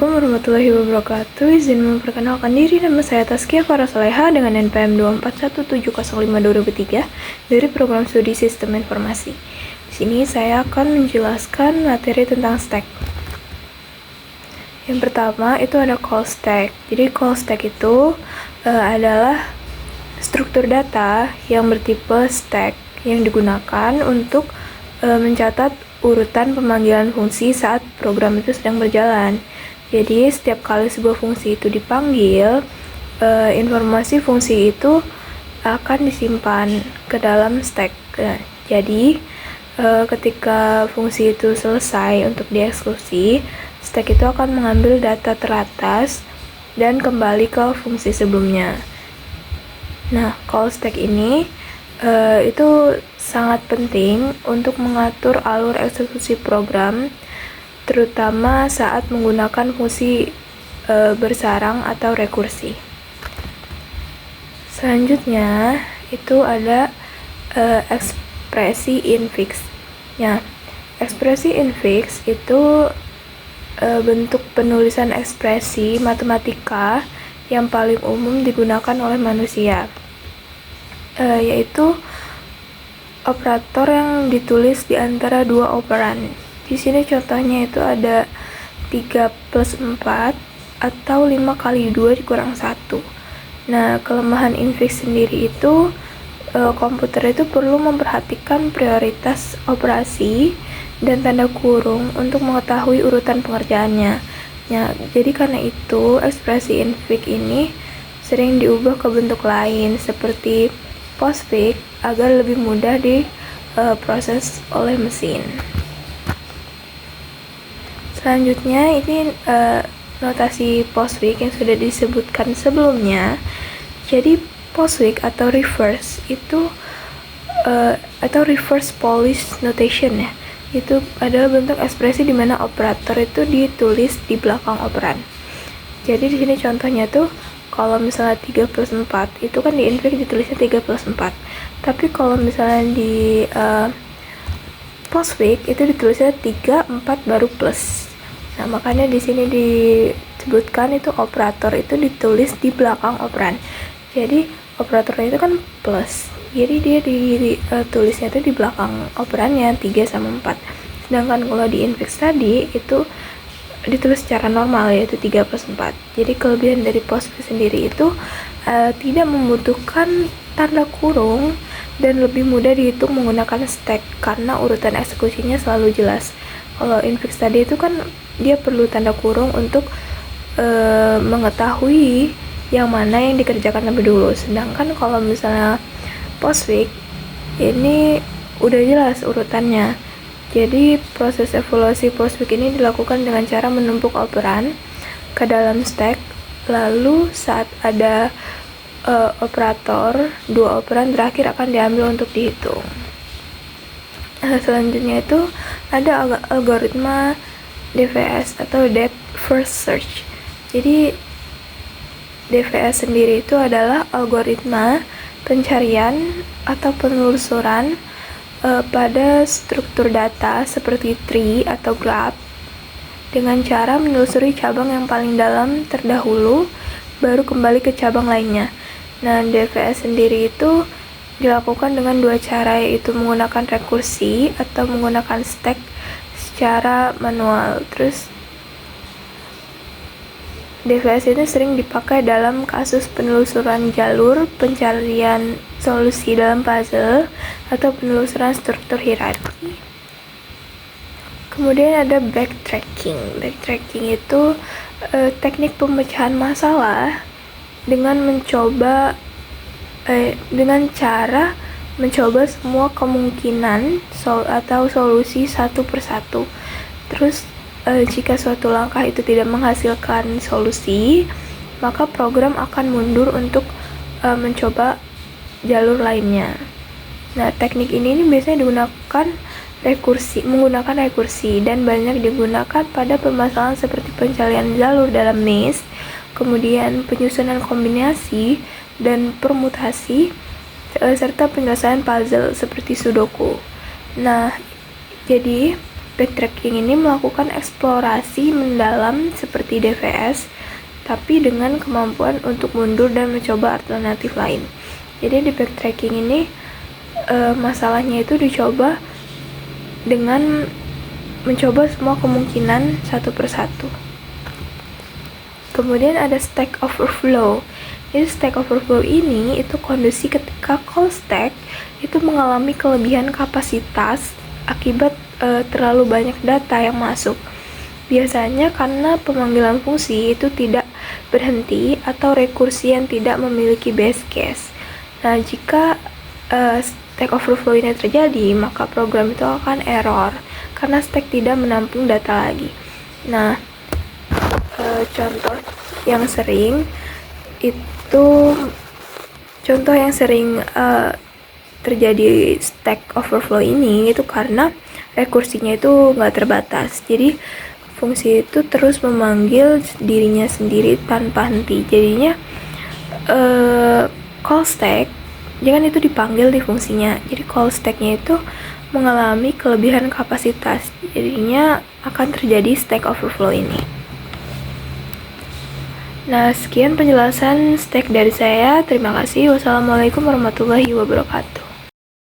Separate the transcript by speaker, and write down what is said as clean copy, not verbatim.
Speaker 1: Assalamualaikum warahmatullahi wabarakatuh. Izin memperkenalkan diri, nama saya Taskia Farah Soleha dengan NPM 241752003 dari Program Studi Sistem Informasi. Di sini saya akan menjelaskan materi tentang stack. Yang pertama itu ada call stack. Jadi call stack itu adalah struktur data yang bertipe stack yang digunakan untuk mencatat urutan pemanggilan fungsi saat program itu sedang berjalan. Jadi setiap kali sebuah fungsi itu dipanggil, informasi fungsi itu akan disimpan ke dalam stack. Jadi ketika fungsi itu selesai untuk dieksekusi, stack itu akan mengambil data teratas dan kembali ke fungsi sebelumnya. Nah, call stack ini itu sangat penting untuk mengatur alur eksekusi program, terutama saat menggunakan fungsi bersarang atau rekursi. Selanjutnya itu ada ekspresi infix. Ya, ekspresi infix itu bentuk penulisan ekspresi matematika yang paling umum digunakan oleh manusia, yaitu operator yang ditulis di antara dua operan. Di sini contohnya itu ada 3+4 atau 5 kali 2 dikurang 1. Nah, kelemahan infix sendiri itu komputer itu perlu memperhatikan prioritas operasi dan tanda kurung untuk mengetahui urutan pengerjaannya. Ya, jadi karena itu ekspresi infix ini sering diubah ke bentuk lain seperti postfix agar lebih mudah diproses oleh mesin. Selanjutnya ini notasi postfix yang sudah disebutkan sebelumnya. Jadi postfix atau reverse itu atau reverse Polish notation ya, itu adalah bentuk ekspresi di mana operator itu ditulis di belakang operan. Jadi di sini contohnya tuh kalau misalnya 3+4 itu kan di infix ditulisnya 3+4. Tapi kalau misalnya di postfix itu ditulisnya 3, 4 baru plus. Nah, makanya di sini disebutkan itu operator itu ditulis di belakang operan. Jadi operatornya itu kan plus. Jadi dia ditulisnya itu di belakang operannya 3 sama 4. Sedangkan kalau di infix tadi itu ditulis secara normal yaitu 3+4. Jadi kelebihan dari postfix sendiri itu tidak membutuhkan tanda kurung dan lebih mudah dihitung menggunakan stack karena urutan eksekusinya selalu jelas. Kalau infix tadi itu kan dia perlu tanda kurung untuk mengetahui yang mana yang dikerjakan lebih dulu. Sedangkan kalau misalnya postfix ini udah jelas urutannya. Jadi proses evaluasi postfix ini dilakukan dengan cara menumpuk operan ke dalam stack, lalu saat ada operator, dua operan terakhir akan diambil untuk dihitung. Selanjutnya itu ada algoritma DFS atau Depth First Search. Jadi DFS sendiri itu adalah algoritma pencarian atau penelusuran pada struktur data seperti tree atau graph dengan cara menelusuri cabang yang paling dalam terdahulu baru kembali ke cabang lainnya. Nah, DFS sendiri itu dilakukan dengan dua cara, yaitu menggunakan rekursi atau menggunakan stack secara manual. Terus DFS ini sering dipakai dalam kasus penelusuran jalur, pencarian solusi dalam puzzle, atau penelusuran struktur hierarki. Kemudian ada backtracking. Backtracking itu teknik pemecahan masalah dengan cara mencoba semua kemungkinan atau solusi satu persatu. Terus jika suatu langkah itu tidak menghasilkan solusi, maka program akan mundur untuk mencoba jalur lainnya. Nah, teknik ini biasanya menggunakan rekursi dan banyak digunakan pada permasalahan seperti pencarian jalur dalam maze, kemudian penyusunan kombinasi dan permutasi, serta penyelesaian puzzle seperti sudoku. Nah, jadi backtracking ini melakukan eksplorasi mendalam seperti DVS, tapi dengan kemampuan untuk mundur dan mencoba alternatif lain. Jadi di backtracking ini masalahnya itu dicoba dengan mencoba semua kemungkinan satu persatu. Kemudian ada Stack Overflow. Jadi Stack Overflow ini itu kondisi ketika call stack itu mengalami kelebihan kapasitas akibat terlalu banyak data yang masuk. Biasanya karena pemanggilan fungsi itu tidak berhenti atau rekursi yang tidak memiliki base case. Nah, jika Stack Overflow ini terjadi, maka program itu akan error karena stack tidak menampung data lagi. Nah, contoh yang sering terjadi Stack Overflow ini itu karena rekursinya itu nggak terbatas. Jadi fungsi itu terus memanggil dirinya sendiri tanpa henti. Jadinya call stack jangan itu dipanggil di fungsinya. Jadi call stacknya itu mengalami kelebihan kapasitas. Jadinya akan terjadi Stack Overflow ini. Nah, sekian penjelasan stack dari saya. Terima kasih. Wassalamualaikum warahmatullahi wabarakatuh.